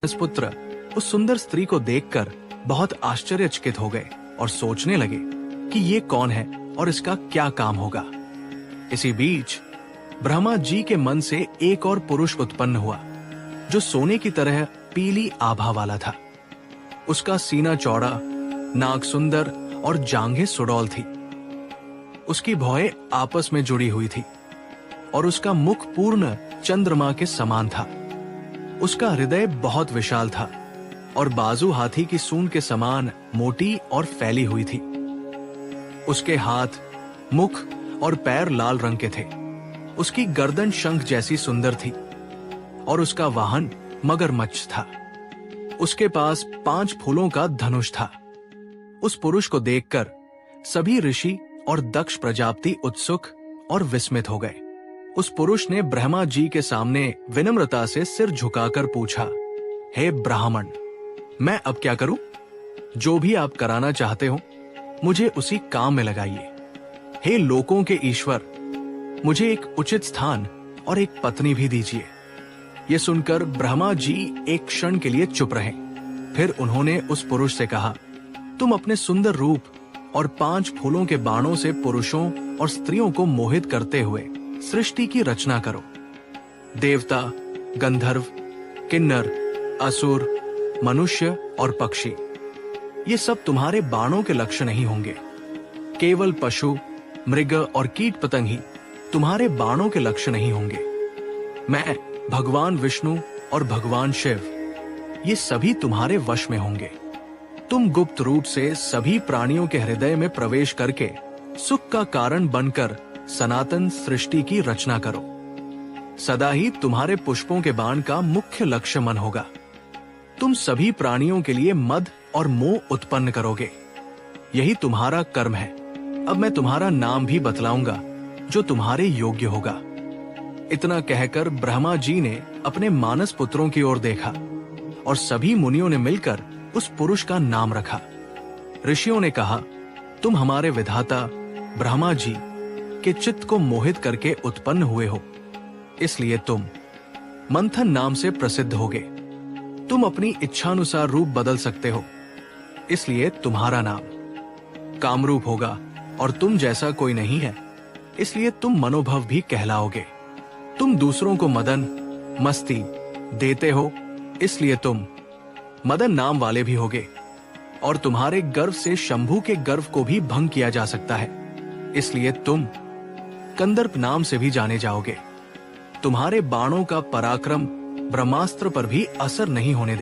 पुत्र उस सुंदर स्त्री को देखकर बहुत आश्चर्यचकित हो गए और सोचने लगे कि ये कौन है और इसका क्या काम होगा। इसी बीच ब्रह्मा जी के मन से एक और पुरुष उत्पन्न हुआ जो सोने की तरह पीली आभा वाला था। उसका सीना चौड़ा, नाक सुंदर और जांघें सुडौल थी। उसकी भौहें आपस में जुड़ी हुई थी और उसका मुख पूर्ण चंद्रमा के समान था। उसका हृदय बहुत विशाल था और बाजू हाथी की सूंड के समान मोटी और फैली हुई थी। उसके हाथ, मुख और पैर लाल रंग के थे। उसकी गर्दन शंख जैसी सुंदर थी और उसका वाहन मगरमच्छ था। उसके पास 5 फूलों का धनुष था। उस पुरुष को देखकर सभी ऋषि और दक्ष प्रजापति उत्सुक और विस्मित हो गए। उस पुरुष ने ब्रह्मा जी के सामने विनम्रता से सिर झुकाकर पूछा, हे ब्राह्मण, मैं अब क्या करूं? जो भी आप कराना चाहते हो मुझे उसी काम में लगाइए। हे लोकों के ईश्वर, मुझे एक उचित स्थान और एक पत्नी भी दीजिए। ये सुनकर ब्रह्मा जी एक क्षण के लिए चुप रहे। फिर उन्होंने उस पुरुष से कहा, तुम अपने सुंदर रूप और 5 फूलों के बाणों से पुरुषों और स्त्रियों को मोहित करते हुए सृष्टि की रचना करो। देवता, गंधर्व, किन्नर, असुर, मनुष्य और पक्षी, ये सब तुम्हारे बाणों के लक्ष्य नहीं होंगे। केवल पशु, मृग और कीट पतंग ही तुम्हारे बाणों के लक्ष्य नहीं होंगे। मैं, भगवान विष्णु और भगवान शिव, ये सभी तुम्हारे वश में होंगे। तुम गुप्त रूप से सभी प्राणियों के हृदय में प्रवेश करके सुख का कारण बनकर सनातन सृष्टि की रचना करो। सदा ही तुम्हारे पुष्पों के बाण का मुख्य लक्ष्य मन होगा। तुम सभी प्राणियों के लिए मद और मोह उत्पन्न करोगे। यही तुम्हारा कर्म है। अब मैं तुम्हारा नाम भी बतलाऊंगा जो तुम्हारे योग्य होगा। इतना कहकर ब्रह्मा जी ने अपने मानस पुत्रों की ओर देखा और सभी मुनियों ने मिलकर उस पुरुष का नाम रखा। ऋषियों ने कहा, तुम हमारे विधाता ब्रह्मा जी के चित्त को मोहित करके उत्पन्न हुए हो, इसलिए तुम मंथन नाम से प्रसिद्ध होगे। तुम अपनी इच्छानुसार रूप बदल सकते हो, इसलिए तुम्हारा नाम कामरूप होगा और तुम जैसा कोई नहीं है, इसलिए तुम मनोभव भी कहलाओगे। तुम दूसरों को मदन, मस्ती देते हो, इसलिए तुम मदन नाम वाले भी होगे। और तुम्हारे गर्व से शंभू के गर्व को भी भंग किया जा सकता है, इसलिए तुम कंदर्प नाम से भी जाने जाओगे। तुम्हारे बाणों का पराक्रम ब्रह्मास्त्र पर भी असर नहीं होने